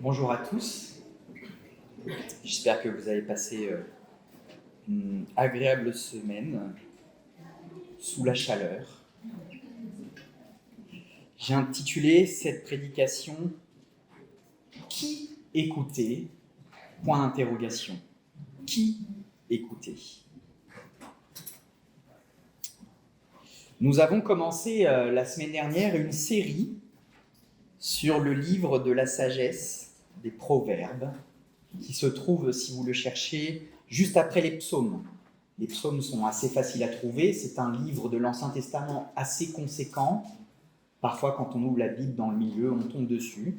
Bonjour à tous, j'espère que vous avez passé une agréable semaine sous la chaleur. J'ai intitulé cette prédication « Qui écouter ?» Point d'interrogation. Qui écouter ? Nous avons commencé la semaine dernière une série sur le livre de la sagesse des Proverbes, qui se trouve, si vous le cherchez, juste après les psaumes. Les psaumes sont assez faciles à trouver, c'est un livre de l'Ancien Testament assez conséquent. Parfois, quand on ouvre la Bible dans le milieu, on tombe dessus.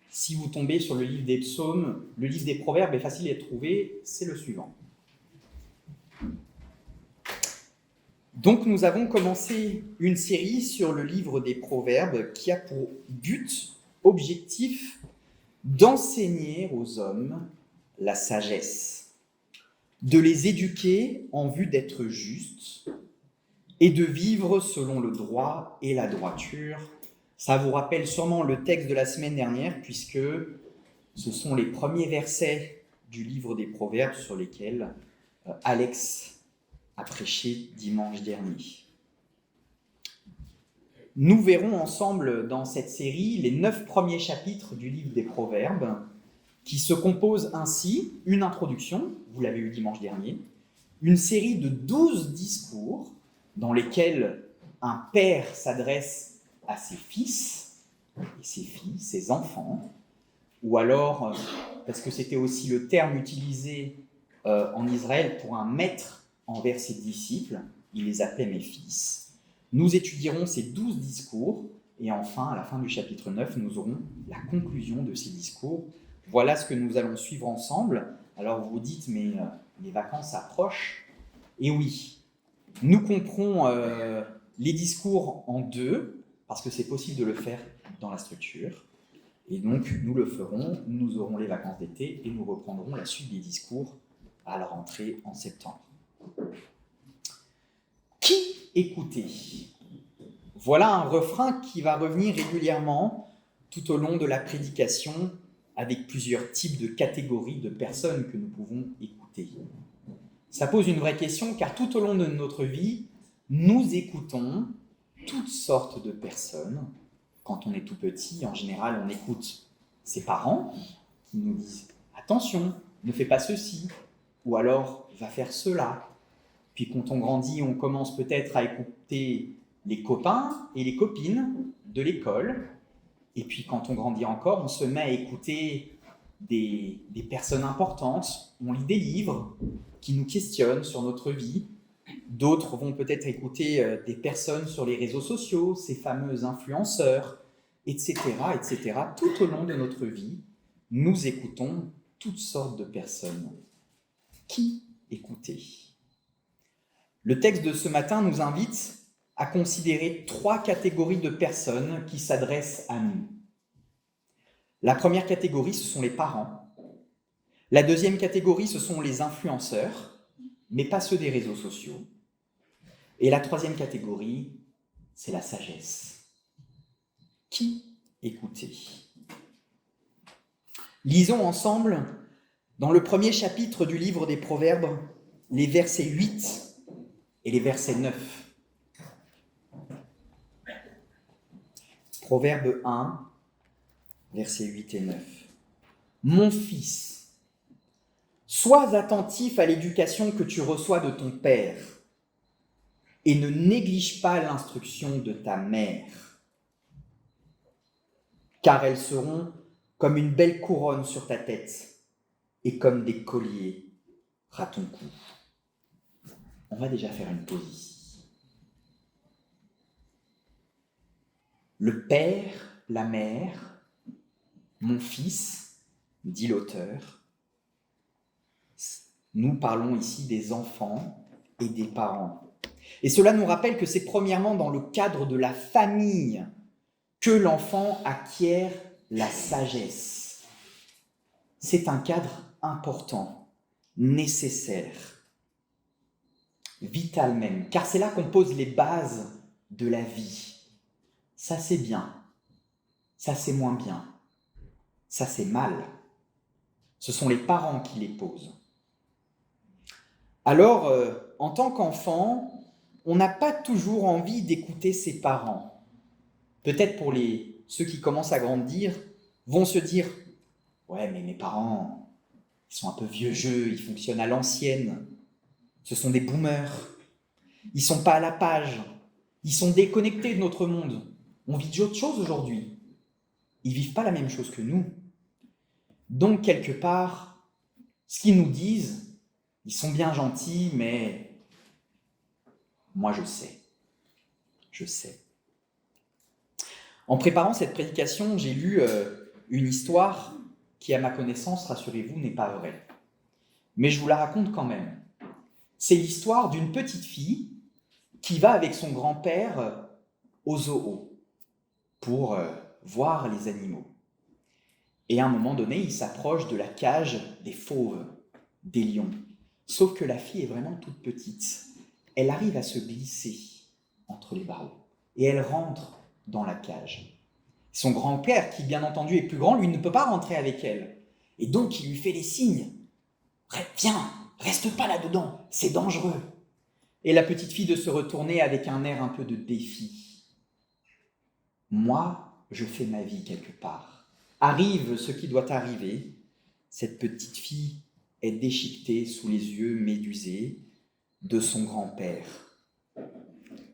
Si vous tombez sur le livre des psaumes, le livre des Proverbes est facile à trouver, c'est le suivant. Donc nous avons commencé une série sur le livre des Proverbes qui a pour but, objectif, d'enseigner aux hommes la sagesse, de les éduquer en vue d'être justes et de vivre selon le droit et la droiture. Ça vous rappelle sûrement le texte de la semaine dernière, puisque ce sont les premiers versets du livre des Proverbes sur lesquels Alex a prêché dimanche dernier. Nous verrons ensemble dans cette série les 9 premiers chapitres du livre des Proverbes, qui se composent ainsi, une introduction, vous l'avez eu dimanche dernier, une série de 12 discours dans lesquels un père s'adresse à ses fils et ses filles, ses enfants, ou alors, parce que c'était aussi le terme utilisé en Israël pour un maître envers ses disciples, il les appelait mes fils. Nous étudierons ces 12 discours, et enfin, à la fin du chapitre 9, nous aurons la conclusion de ces discours. Voilà ce que nous allons suivre ensemble. Alors vous vous dites, mais les vacances approchent. Et oui, nous couperons les discours en deux, parce que c'est possible de le faire dans la structure. Et donc, nous le ferons, nous aurons les vacances d'été, et nous reprendrons la suite des discours à la rentrée en septembre. Qui écouter ? Voilà un refrain qui va revenir régulièrement tout au long de la prédication, avec plusieurs types de catégories de personnes que nous pouvons écouter. Ça pose une vraie question, car tout au long de notre vie, nous écoutons toutes sortes de personnes. Quand on est tout petit, en général, on écoute ses parents qui nous disent « Attention, ne fais pas ceci » ou alors « Va faire cela ». Puis quand on grandit, on commence peut-être à écouter les copains et les copines de l'école. Et puis quand on grandit encore, on se met à écouter des personnes importantes. On lit des livres qui nous questionnent sur notre vie. D'autres vont peut-être écouter des personnes sur les réseaux sociaux, ces fameux influenceurs, etc., etc. Tout au long de notre vie, nous écoutons toutes sortes de personnes. Qui écouter ? Le texte de ce matin nous invite à considérer 3 catégories de personnes qui s'adressent à nous. La première catégorie, ce sont les parents. La deuxième catégorie, ce sont les influenceurs, mais pas ceux des réseaux sociaux. Et la troisième catégorie, c'est la sagesse. Qui écouter ? Lisons ensemble, dans le premier chapitre du livre des Proverbes, les versets 8 et les versets 9. Proverbe 1, versets 8 et 9. Mon fils, sois attentif à l'éducation que tu reçois de ton père et ne néglige pas l'instruction de ta mère, car elles seront comme une belle couronne sur ta tête et comme des colliers à ton cou. On va déjà faire une pause ici. Le père, la mère, mon fils, dit l'auteur. Nous parlons ici des enfants et des parents. Et cela nous rappelle que c'est premièrement dans le cadre de la famille que l'enfant acquiert la sagesse. C'est un cadre important, nécessaire, vital même, car c'est là qu'on pose les bases de la vie. Ça c'est bien, ça c'est moins bien. Ça, c'est mal. Ce sont les parents qui les posent. Alors, en tant qu'enfant, on n'a pas toujours envie d'écouter ses parents. Peut-être pour ceux qui commencent à grandir, vont se dire « Ouais, mais mes parents, ils sont un peu vieux jeu, ils fonctionnent à l'ancienne. Ce sont des boomers. Ils sont pas à la page. Ils sont déconnectés de notre monde. On vit d'autres choses aujourd'hui. Ils vivent pas la même chose que nous. Donc, quelque part, ce qu'ils nous disent, ils sont bien gentils, mais moi, je sais. Je sais. » En préparant cette prédication, j'ai lu une histoire qui, à ma connaissance, rassurez-vous, n'est pas vraie. Mais je vous la raconte quand même. C'est l'histoire d'une petite fille qui va avec son grand-père au zoo pour voir les animaux. Et à un moment donné, il s'approche de la cage des fauves, des lions. Sauf que la fille est vraiment toute petite. Elle arrive à se glisser entre les barreaux. Et elle rentre dans la cage. Son grand-père, qui bien entendu est plus grand, lui ne peut pas rentrer avec elle. Et donc il lui fait des signes. « Viens, reste pas là-dedans, c'est dangereux. » Et la petite fille de se retourner avec un air un peu de défi. Moi, je fais ma vie quelque part. Arrive ce qui doit arriver. Cette petite fille est déchiquetée sous les yeux médusés de son grand-père.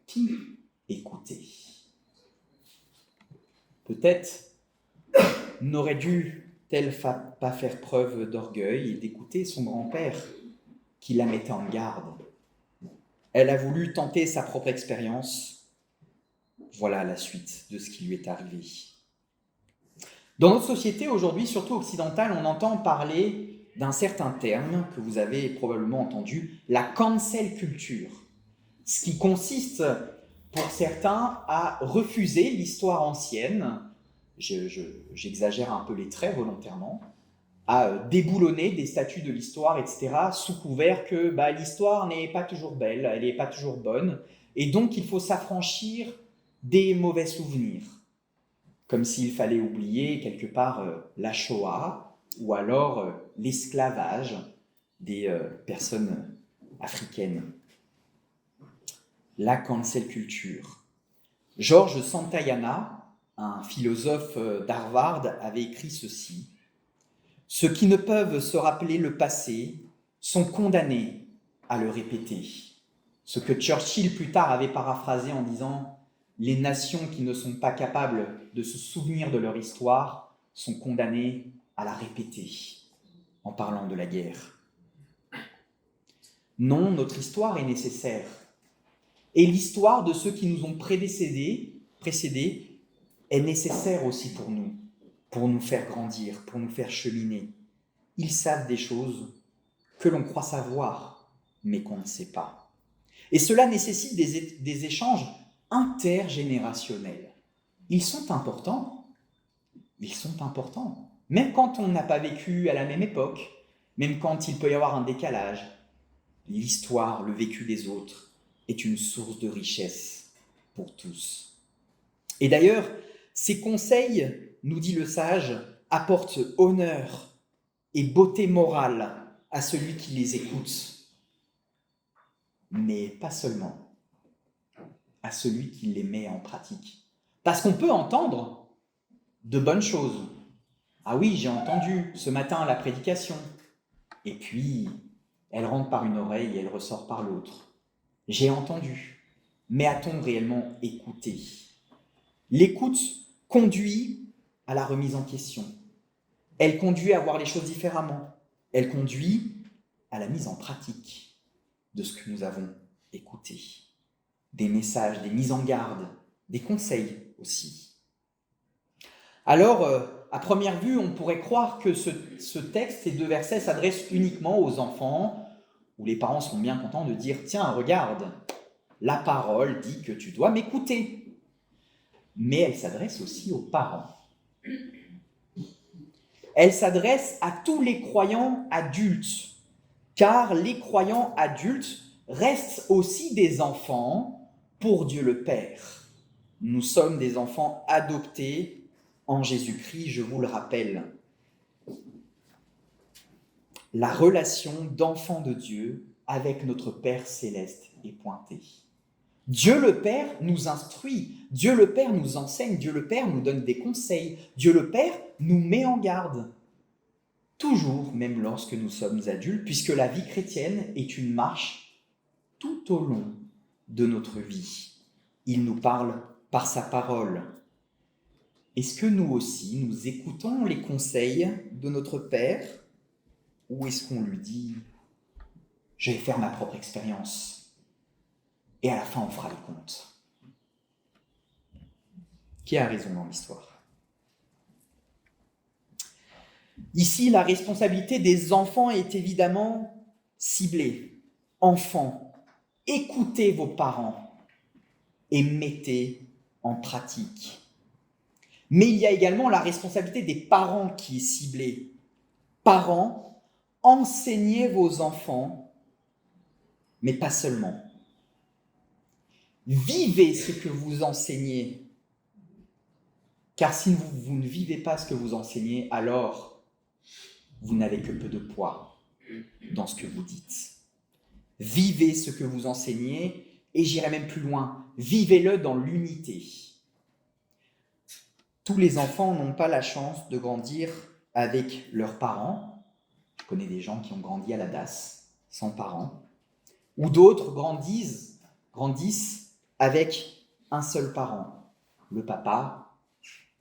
Qui écoutait? Peut-être n'aurait dû-elle pas faire preuve d'orgueil et d'écouter son grand-père qui la mettait en garde. Elle a voulu tenter sa propre expérience. Voilà la suite de ce qui lui est arrivé. Dans notre société aujourd'hui, surtout occidentale, on entend parler d'un certain terme que vous avez probablement entendu, la cancel culture, ce qui consiste pour certains à refuser l'histoire ancienne, j'exagère un peu les traits volontairement, à déboulonner des statues de l'histoire, etc., sous couvert que l'histoire n'est pas toujours belle, elle n'est pas toujours bonne, et donc il faut s'affranchir des mauvais souvenirs, comme s'il fallait oublier quelque part la Shoah, ou alors l'esclavage des personnes africaines. La cancel culture. George Santayana, un philosophe d'Harvard, avait écrit ceci. « Ceux qui ne peuvent se rappeler le passé sont condamnés à le répéter. » Ce que Churchill plus tard avait paraphrasé en disant « Les nations qui ne sont pas capables de se souvenir de leur histoire sont condamnées à la répéter » en parlant de la guerre. Non, notre histoire est nécessaire. Et l'histoire de ceux qui nous ont précédés est nécessaire aussi pour nous faire grandir, pour nous faire cheminer. Ils savent des choses que l'on croit savoir, mais qu'on ne sait pas. Et cela nécessite des échanges intergénérationnels. Ils sont importants. Même quand on n'a pas vécu à la même époque, même quand il peut y avoir un décalage, l'histoire, le vécu des autres est une source de richesse pour tous. Et d'ailleurs, ces conseils, nous dit le sage, apportent honneur et beauté morale à celui qui les écoute, mais pas seulement à celui qui les met en pratique. Parce qu'on peut entendre de bonnes choses. Ah oui, j'ai entendu ce matin la prédication, et puis elle rentre par une oreille et elle ressort par l'autre. J'ai entendu, mais a-t-on réellement écouté? L'écoute conduit à la remise en question. Elle conduit à voir les choses différemment. Elle conduit à la mise en pratique de ce que nous avons écouté. Des messages, des mises en garde, des conseils aussi. Alors, à première vue, on pourrait croire que ce texte, ces 2 versets, s'adressent uniquement aux enfants, où les parents sont bien contents de dire « Tiens, regarde, la parole dit que tu dois m'écouter. » Mais elle s'adresse aussi aux parents. Elle s'adresse à tous les croyants adultes, car les croyants adultes restent aussi des enfants pour Dieu le Père. Nous sommes des enfants adoptés en Jésus-Christ, je vous le rappelle. la relation d'enfant de Dieu avec notre Père céleste est pointée. Dieu le Père nous instruit, Dieu le Père nous enseigne, Dieu le Père nous donne des conseils, Dieu le Père nous met en garde. Toujours, même lorsque nous sommes adultes, puisque la vie chrétienne est une marche tout au long de notre vie. Il nous parle par sa parole. Est-ce que nous aussi, nous écoutons les conseils de notre Père, ou est-ce qu'on lui dit « je vais faire ma propre expérience et à la fin on fera les comptes ». Qui a raison dans l'histoire? Ici, la responsabilité des enfants est évidemment ciblée. Enfants, écoutez vos parents et mettez en pratique. Mais il y a également la responsabilité des parents qui est ciblée. Parents, enseignez vos enfants, mais pas seulement. Vivez ce que vous enseignez. Car si vous ne vivez pas ce que vous enseignez, alors vous n'avez que peu de poids dans ce que vous dites. Vivez ce que vous enseignez, et j'irai même plus loin, vivez-le dans l'unité. Tous les enfants n'ont pas la chance de grandir avec leurs parents. Je connais des gens qui ont grandi à la DAS, sans parents, ou d'autres grandissent avec un seul parent, le papa,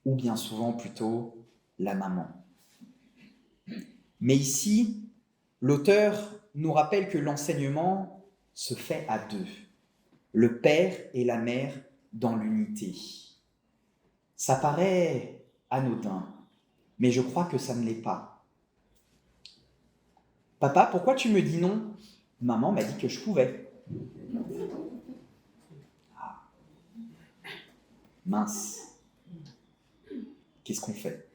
ou bien souvent plutôt la maman. Mais ici, l'auteur nous rappelle que l'enseignement se fait à deux, le père et la mère dans l'unité. Ça paraît anodin, mais je crois que ça ne l'est pas. Papa, pourquoi tu me dis non? Maman m'a dit que je pouvais. Ah. Mince. Qu'est-ce qu'on fait?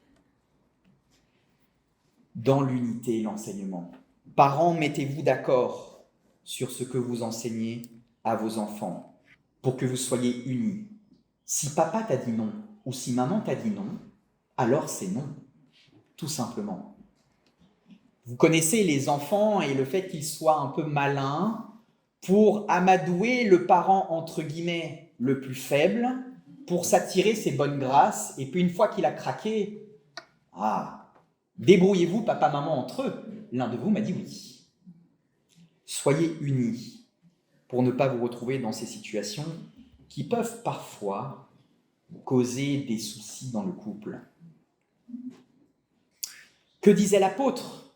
Dans l'unité et l'enseignement. Parents, mettez-vous d'accord sur ce que vous enseignez à vos enfants pour que vous soyez unis. Si papa t'a dit non ou si maman t'a dit non, alors c'est non, tout simplement. Vous connaissez les enfants et le fait qu'ils soient un peu malins pour amadouer le parent entre guillemets le plus faible, pour s'attirer ses bonnes grâces, et puis une fois qu'il a craqué, débrouillez-vous papa, maman entre eux. L'un de vous m'a dit oui. Soyez unis pour ne pas vous retrouver dans ces situations qui peuvent parfois causer des soucis dans le couple. Que disait l'apôtre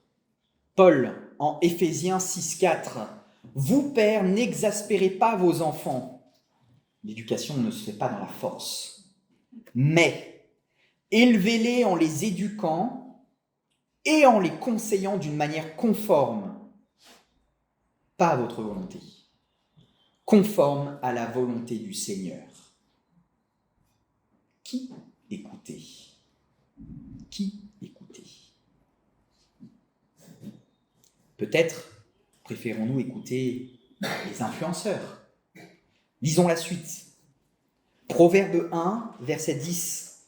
Paul en Éphésiens 6,4 ? Vous, pères, n'exaspérez pas vos enfants. L'éducation ne se fait pas dans la force, mais élevez-les en les éduquant et en les conseillant d'une manière conforme, pas à votre volonté, conforme à la volonté du Seigneur. Qui écouter? Qui écouter? Peut-être préférons-nous écouter les influenceurs. Lisons la suite. Proverbe 1, verset 10,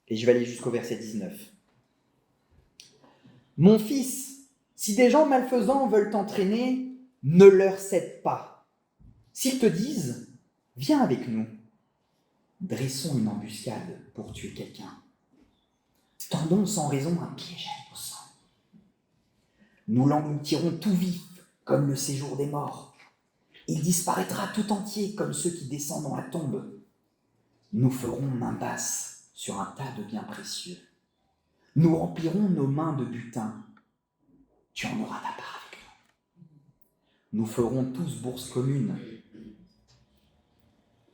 et je vais aller jusqu'au verset 19. Mon fils, si des gens malfaisants veulent t'entraîner, ne leur cède pas. S'ils te disent, viens avec nous, dressons une embuscade pour tuer quelqu'un. Tendons sans raison un piège au sang. Nous l'engloutirons tout vif, comme le séjour des morts. Il disparaîtra tout entier, comme ceux qui descendent dans la tombe. Nous ferons main basse sur un tas de biens précieux. Nous remplirons nos mains de butin. Tu en auras ta part avec nous. Nous ferons tous bourse commune.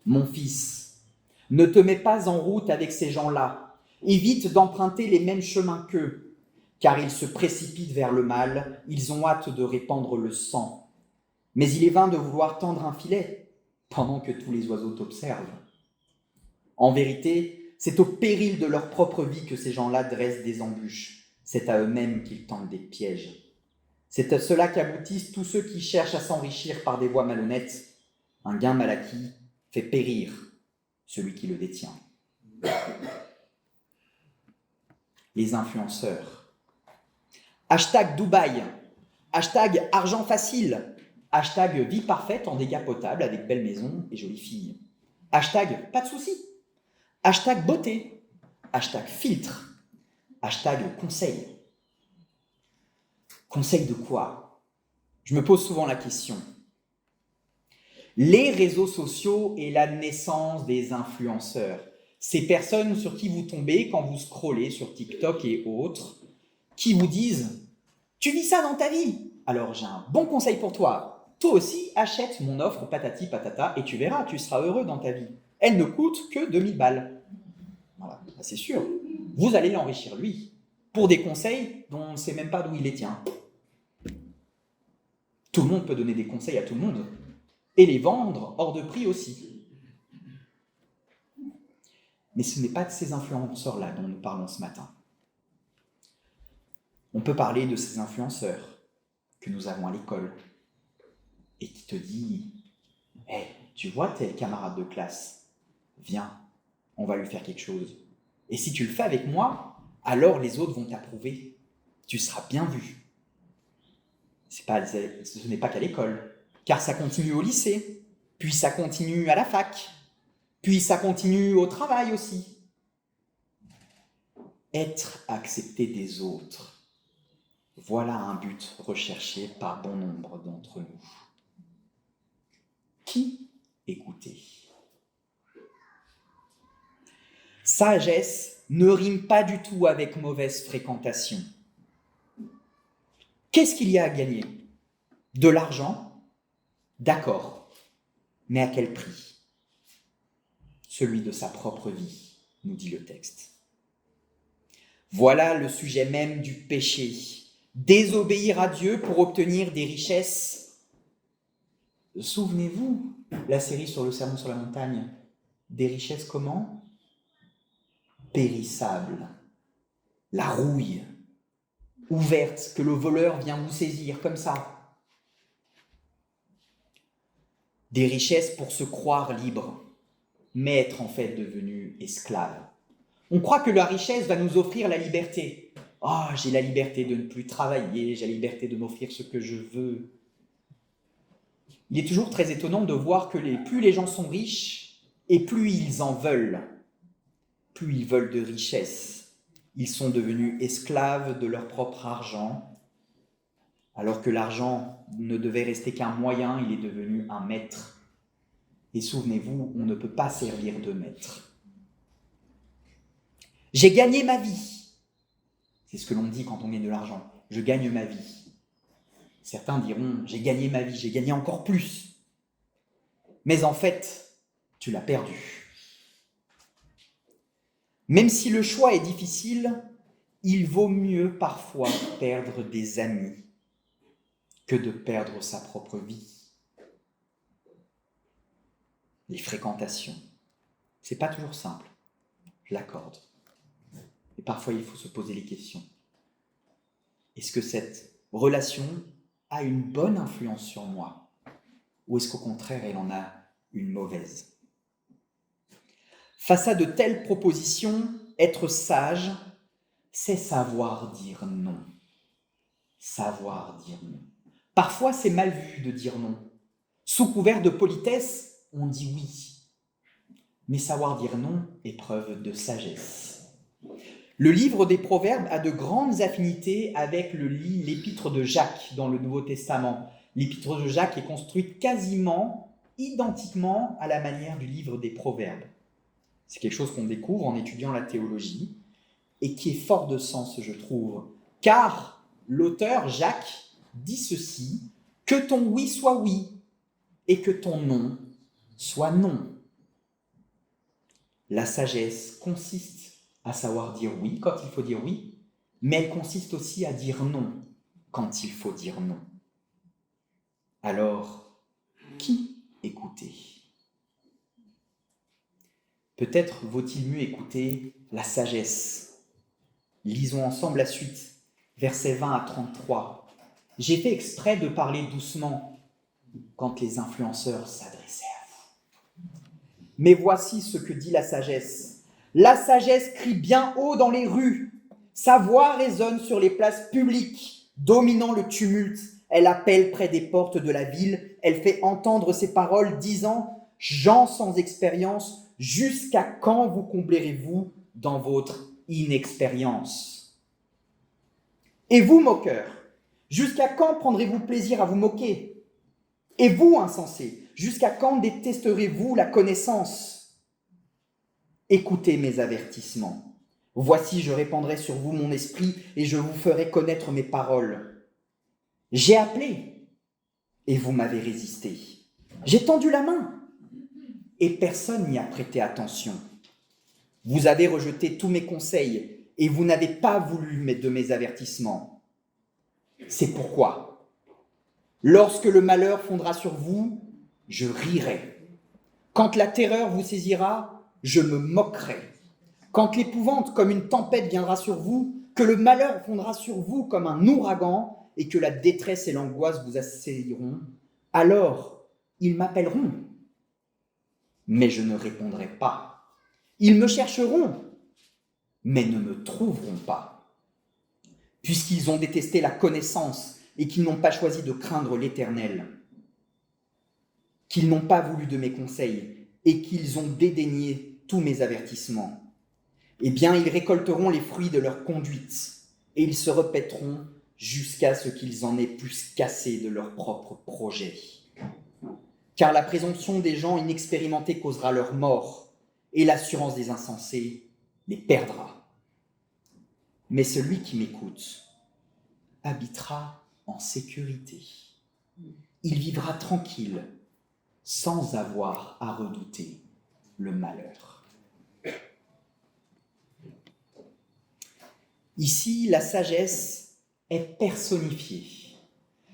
Mon fils, ne te mets pas en route avec ces gens-là. Évite d'emprunter les mêmes chemins qu'eux, car ils se précipitent vers le mal, ils ont hâte de répandre le sang. Mais il est vain de vouloir tendre un filet pendant que tous les oiseaux t'observent. En vérité, c'est au péril de leur propre vie que ces gens-là dressent des embûches. C'est à eux-mêmes qu'ils tentent des pièges. C'est à cela qu'aboutissent tous ceux qui cherchent à s'enrichir par des voies malhonnêtes. Un gain mal acquis fait périr celui qui le détient. Les influenceurs. Hashtag Dubaï. Hashtag argent facile. Hashtag vie parfaite en dégâts potables avec belle maison et jolie fille. Hashtag pas de soucis. Hashtag beauté. Hashtag filtre. Hashtag conseil. Conseil de quoi? Je me pose souvent la question. Les réseaux sociaux et la naissance des influenceurs, ces personnes sur qui vous tombez quand vous scrollez sur TikTok et autres, qui vous disent « Tu vis ça dans ta vie, alors j'ai un bon conseil pour toi. Toi aussi, achète mon offre patati patata et tu verras, tu seras heureux dans ta vie. Elle ne coûte que 2000 balles. » Voilà, c'est sûr. Vous allez l'enrichir lui, pour des conseils dont on ne sait même pas d'où il les tient. Tout le monde peut donner des conseils à tout le monde. Et les vendre hors de prix aussi. Mais ce n'est pas de ces influenceurs-là dont nous parlons ce matin. On peut parler de ces influenceurs que nous avons à l'école et qui te dit « Hey, tu vois tel camarade de classe, viens, on va lui faire quelque chose. Et si tu le fais avec moi, alors les autres vont t'approuver. Tu seras bien vu. » Ce n'est pas qu'à l'école, car ça continue au lycée, puis ça continue à la fac, puis ça continue au travail aussi. Être accepté des autres, voilà un but recherché par bon nombre d'entre nous. Qui écouter? Sagesse ne rime pas du tout avec mauvaise fréquentation. Qu'est-ce qu'il y a à gagner? De l'argent? D'accord. Mais à quel prix? Celui de sa propre vie, nous dit le texte. Voilà le sujet même du péché. Désobéir à Dieu pour obtenir des richesses. Souvenez-vous, la série sur le Sermon sur la montagne, des richesses comment? Périssables. La rouille, ouverte, que le voleur vient vous saisir comme ça. Des richesses pour se croire libre, mais être en fait devenu esclave. On croit que la richesse va nous offrir la liberté. Oh, j'ai la liberté de ne plus travailler, j'ai la liberté de m'offrir ce que je veux. Il est toujours très étonnant de voir que plus les gens sont riches, et plus ils en veulent, plus ils veulent de richesse. Ils sont devenus esclaves de leur propre argent, alors que l'argent ne devait rester qu'un moyen, il est devenu un maître. Et souvenez-vous, on ne peut pas servir de maître. J'ai gagné ma vie. C'est ce que l'on dit quand on gagne de l'argent. Je gagne ma vie. Certains diront, j'ai gagné ma vie, j'ai gagné encore plus. Mais en fait, tu l'as perdu. Même si le choix est difficile, il vaut mieux parfois perdre des amis que de perdre sa propre vie. Les fréquentations, c'est pas toujours simple, je l'accorde. Et parfois, il faut se poser les questions. Est-ce que cette relation a une bonne influence sur moi? Ou est-ce qu'au contraire, elle en a une mauvaise? Face à de telles propositions, être sage, c'est savoir dire non. Savoir dire non. Parfois, c'est mal vu de dire non. Sous couvert de politesse, on dit oui. Mais savoir dire non est preuve de sagesse. Le livre des Proverbes a de grandes affinités avec l'épître de Jacques dans le Nouveau Testament. L'épître de Jacques est construite quasiment identiquement à la manière du livre des Proverbes. C'est quelque chose qu'on découvre en étudiant la théologie et qui est fort de sens, je trouve. Car l'auteur, Jacques, dit ceci, « Que ton oui soit oui et que ton non soit non. » La sagesse consiste à savoir dire oui quand il faut dire oui, mais elle consiste aussi à dire non quand il faut dire non. Alors, qui écouter? Peut-être vaut-il mieux écouter la sagesse. Lisons ensemble la suite, versets 20 à 33. J'ai fait exprès de parler doucement quand les influenceurs s'adressaient à vous. Mais voici ce que dit la sagesse. La sagesse crie bien haut dans les rues. Sa voix résonne sur les places publiques, dominant le tumulte. Elle appelle près des portes de la ville, elle fait entendre ses paroles, disant « Gens sans expérience, jusqu'à quand vous comblerez-vous dans votre inexpérience ?» Et vous, moqueurs, jusqu'à quand prendrez-vous plaisir à vous moquer? Et vous, insensés, jusqu'à quand détesterez-vous la connaissance? Écoutez mes avertissements. Voici, je répandrai sur vous mon esprit et je vous ferai connaître mes paroles. J'ai appelé et vous m'avez résisté. J'ai tendu la main et personne n'y a prêté attention. Vous avez rejeté tous mes conseils et vous n'avez pas voulu de mes avertissements. C'est pourquoi, lorsque le malheur fondra sur vous, je rirai. Quand la terreur vous saisira, je me moquerai. Quand l'épouvante comme une tempête viendra sur vous, que le malheur fondra sur vous comme un ouragan et que la détresse et l'angoisse vous assailleront, alors ils m'appelleront, mais je ne répondrai pas. Ils me chercheront, mais ne me trouveront pas. Puisqu'ils ont détesté la connaissance et qu'ils n'ont pas choisi de craindre l'Éternel, qu'ils n'ont pas voulu de mes conseils et qu'ils ont dédaigné tous mes avertissements, eh bien, ils récolteront les fruits de leur conduite et ils se répéteront jusqu'à ce qu'ils en aient plus cassé de leurs propres projets. Car la présomption des gens inexpérimentés causera leur mort et l'assurance des insensés les perdra. Mais celui qui m'écoute habitera en sécurité. Il vivra tranquille sans avoir à redouter le malheur. Ici, la sagesse est personnifiée.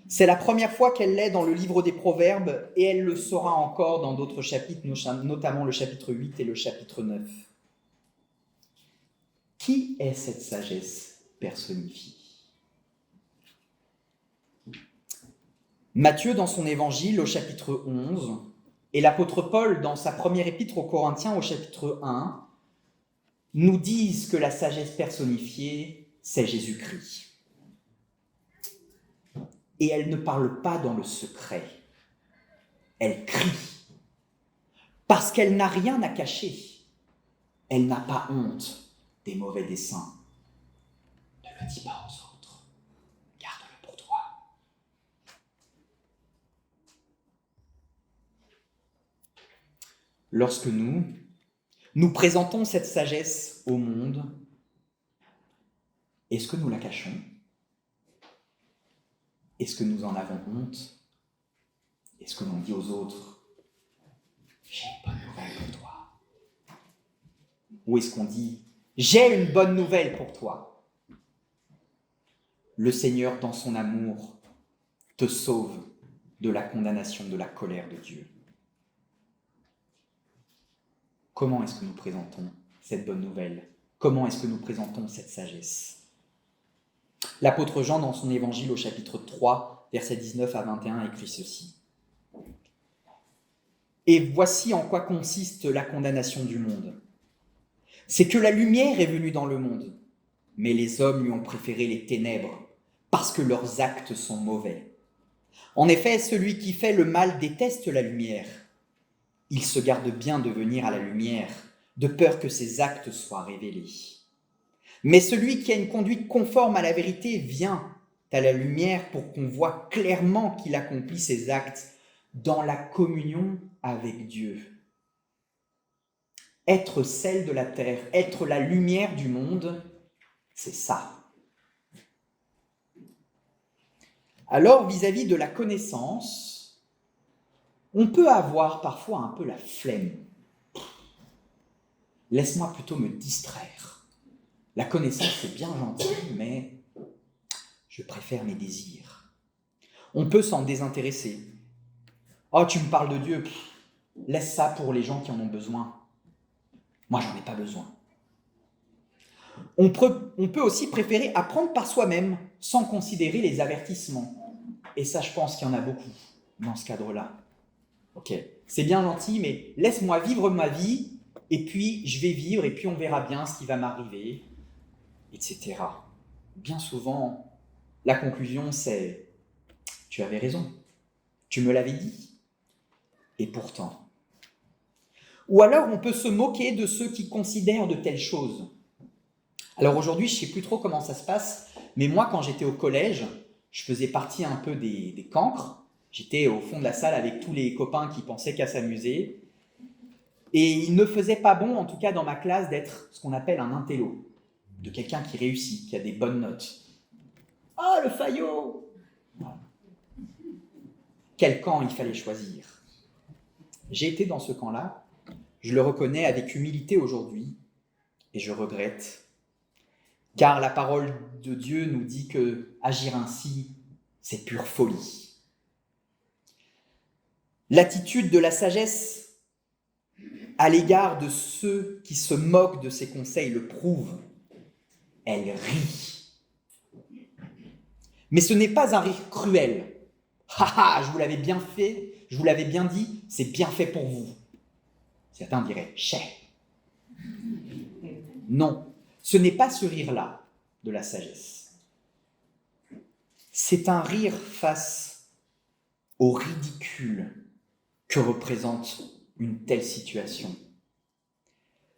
C'est la première fois qu'elle l'est dans le livre des Proverbes et elle le sera encore dans d'autres chapitres, notamment le chapitre 8 et le chapitre 9. Qui est cette sagesse personnifiée? Matthieu, dans son évangile au chapitre 11, et l'apôtre Paul, dans sa première épître aux Corinthiens au chapitre 1, nous disent que la sagesse personnifiée, c'est Jésus-Christ. Et elle ne parle pas dans le secret. Elle crie. Parce qu'elle n'a rien à cacher. Elle n'a pas honte des mauvais desseins. Ne le dis pas aux autres. Garde-le pour toi. Lorsque nous présentons cette sagesse au monde, est-ce que nous la cachons? Est-ce que nous en avons honte? Est-ce que l'on dit aux autres « J'ai une bonne nouvelle pour toi » Ou est-ce qu'on dit « J'ai une bonne nouvelle pour toi » Le Seigneur, dans son amour, te sauve de la condamnation, de la colère de Dieu. Comment est-ce que nous présentons cette bonne nouvelle? Comment est-ce que nous présentons cette sagesse? L'apôtre Jean, dans son évangile au chapitre 3, versets 19 à 21, écrit ceci. « Et voici en quoi consiste la condamnation du monde. C'est que la lumière est venue dans le monde, mais les hommes lui ont préféré les ténèbres, parce que leurs actes sont mauvais. En effet, celui qui fait le mal déteste la lumière. Il se garde bien de venir à la lumière, de peur que ses actes soient révélés. Mais celui qui a une conduite conforme à la vérité vient à la lumière pour qu'on voit clairement qu'il accomplit ses actes dans la communion avec Dieu. Être sel de la terre, être la lumière du monde, c'est ça. Alors, vis-à-vis de la connaissance, on peut avoir parfois un peu la flemme. Laisse-moi plutôt me distraire. La connaissance, c'est bien gentil, mais je préfère mes désirs. On peut s'en désintéresser. Oh, tu me parles de Dieu, laisse ça pour les gens qui en ont besoin. Moi, j'en ai pas besoin. On peut aussi préférer apprendre par soi-même, sans considérer les avertissements. Et ça, je pense qu'il y en a beaucoup dans ce cadre-là. Ok, c'est bien gentil, mais laisse-moi vivre ma vie, et puis je vais vivre, et puis on verra bien ce qui va m'arriver, etc. Bien souvent, la conclusion, c'est « tu avais raison, tu me l'avais dit. Et pourtant. Ou alors on peut se moquer de ceux qui considèrent de telles choses. Alors aujourd'hui, je ne sais plus trop comment ça se passe, mais moi, quand j'étais au collège, je faisais partie un peu des cancres. J'étais au fond de la salle avec tous les copains qui pensaient qu'à s'amuser. Et il ne faisait pas bon, en tout cas dans ma classe, d'être ce qu'on appelle un intello, de quelqu'un qui réussit, qui a des bonnes notes. « Ah, le faillot !» Voilà. Quel camp il fallait choisir? J'ai été dans ce camp-là, je le reconnais avec humilité aujourd'hui, et je regrette, car la parole de Dieu nous dit que agir ainsi, c'est pure folie. L'attitude de la sagesse à l'égard de ceux qui se moquent de ses conseils le prouve. Elle rit. Mais ce n'est pas un rire cruel. « Ha ha, je vous l'avais bien fait, je vous l'avais bien dit, c'est bien fait pour vous. » Certains diraient « chais ». Non, ce n'est pas ce rire-là de la sagesse. C'est un rire face au ridicule que représente une telle situation.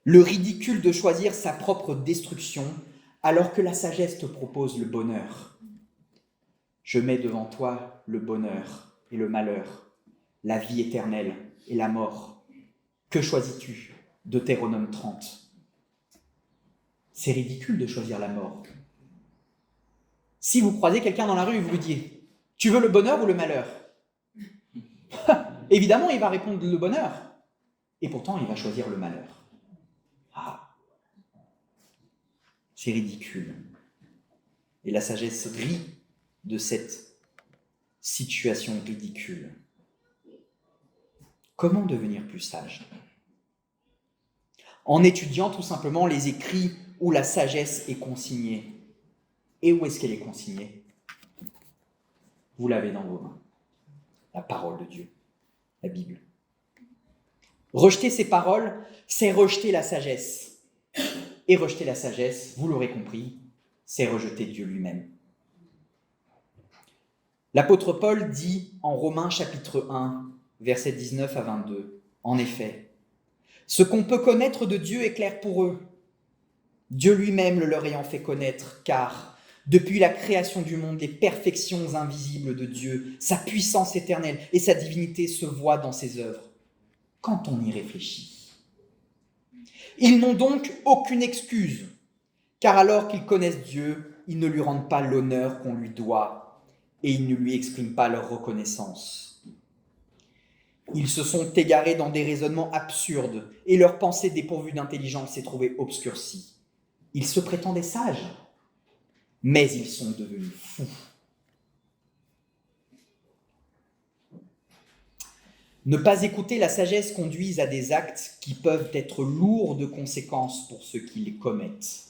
Le ridicule de choisir sa propre destruction alors que la sagesse te propose le bonheur. Je mets devant toi le bonheur et le malheur, la vie éternelle et la mort. Que choisis-tu? Deutéronome 30. C'est ridicule de choisir la mort. Si vous croisez quelqu'un dans la rue et vous lui dites « Tu veux le bonheur ou le malheur ?» Évidemment, il va répondre le bonheur. Et pourtant, il va choisir le malheur. Ah, c'est ridicule. Et la sagesse rit de cette situation ridicule. Comment devenir plus sage? En étudiant tout simplement les écrits où la sagesse est consignée. Et où est-ce qu'elle est consignée? Vous l'avez dans vos mains. La parole de Dieu, la Bible. Rejeter ces paroles, c'est rejeter la sagesse. Et rejeter la sagesse, vous l'aurez compris, c'est rejeter Dieu lui-même. L'apôtre Paul dit en Romains chapitre 1, versets 19 à 22, en effet, « Ce qu'on peut connaître de Dieu est clair pour eux, Dieu lui-même le leur ayant fait connaître, car depuis la création du monde, les perfections invisibles de Dieu, sa puissance éternelle et sa divinité se voient dans ses œuvres. Quand on y réfléchit. Ils n'ont donc aucune excuse, car alors qu'ils connaissent Dieu, ils ne lui rendent pas l'honneur qu'on lui doit et ils ne lui expriment pas leur reconnaissance. Ils se sont égarés dans des raisonnements absurdes et leur pensée dépourvue d'intelligence s'est trouvée obscurcie. Ils se prétendaient sages, mais ils sont devenus fous. Ne pas écouter la sagesse conduise à des actes qui peuvent être lourds de conséquences pour ceux qui les commettent.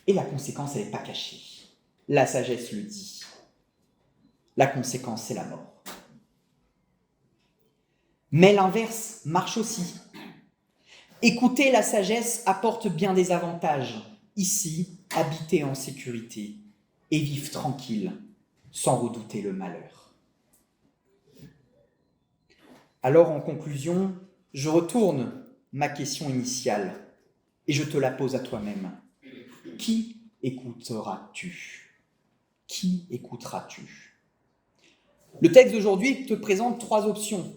Et la conséquence, elle n'est pas cachée. La sagesse le dit. La conséquence, c'est la mort. Mais l'inverse marche aussi. Écouter la sagesse apporte bien des avantages. Ici, habiter en sécurité et vivre tranquille, sans redouter le malheur. Alors, en conclusion, je retourne ma question initiale et je te la pose à toi-même. Qui écouteras-tu? Qui écouteras-tu? Le texte d'aujourd'hui te présente 3 options.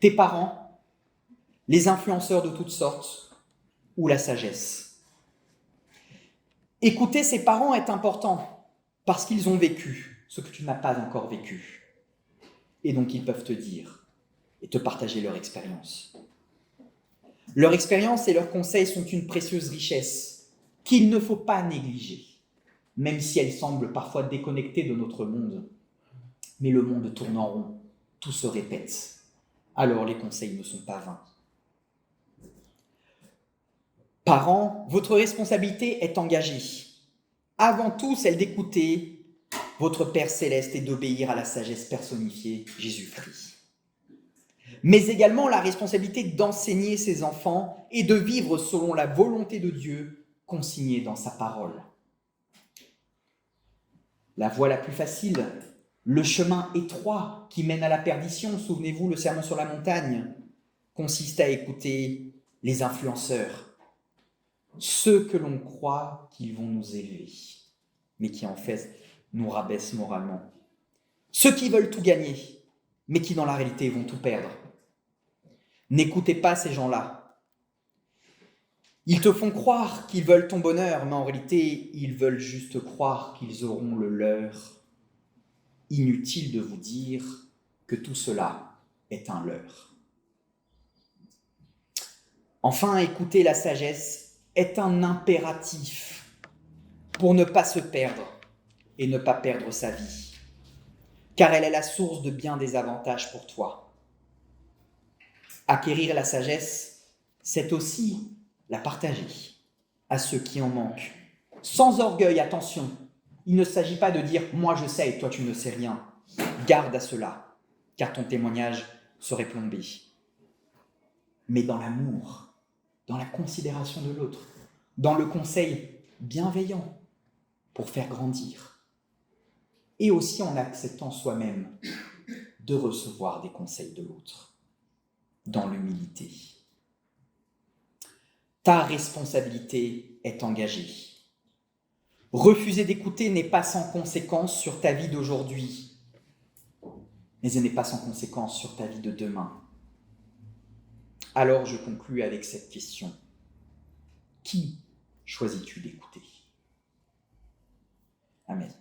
Tes parents, les influenceurs de toutes sortes ou la sagesse. Écouter ses parents est important parce qu'ils ont vécu ce que tu n'as pas encore vécu. Et donc ils peuvent te dire et te partager leur expérience. Leur expérience et leurs conseils sont une précieuse richesse qu'il ne faut pas négliger, même si elle semble parfois déconnectée de notre monde. Mais le monde tourne en rond, tout se répète. Alors les conseils ne sont pas vains. Parents, votre responsabilité est engagée. Avant tout, celle d'écouter votre Père céleste et d'obéir à la sagesse personnifiée, Jésus-Christ. Mais également la responsabilité d'enseigner ses enfants et de vivre selon la volonté de Dieu consignée dans sa parole. La voie la plus facile, Le chemin étroit qui mène à la perdition, souvenez-vous, le sermon sur la montagne, consiste à écouter les influenceurs, ceux que l'on croit qu'ils vont nous élever, mais qui en fait nous rabaissent moralement. Ceux qui veulent tout gagner, mais qui dans la réalité vont tout perdre. N'écoutez pas ces gens-là. Ils te font croire qu'ils veulent ton bonheur, mais en réalité, ils veulent juste croire qu'ils auront le leur. Inutile de vous dire que tout cela est un leurre. Enfin, écouter la sagesse est un impératif pour ne pas se perdre et ne pas perdre sa vie, car elle est la source de bien des avantages pour toi. Acquérir la sagesse, c'est aussi la partager à ceux qui en manquent. Sans orgueil, attention, il ne s'agit pas de dire « moi je sais et toi tu ne sais rien ». Garde à cela, car ton témoignage serait plombé. Mais dans l'amour, dans la considération de l'autre, dans le conseil bienveillant pour faire grandir, et aussi en acceptant soi-même de recevoir des conseils de l'autre, dans l'humilité. Ta responsabilité est engagée. Refuser d'écouter n'est pas sans conséquence sur ta vie d'aujourd'hui, mais elle n'est pas sans conséquence sur ta vie de demain. Alors je conclus avec cette question. Qui choisis-tu d'écouter ? Amen.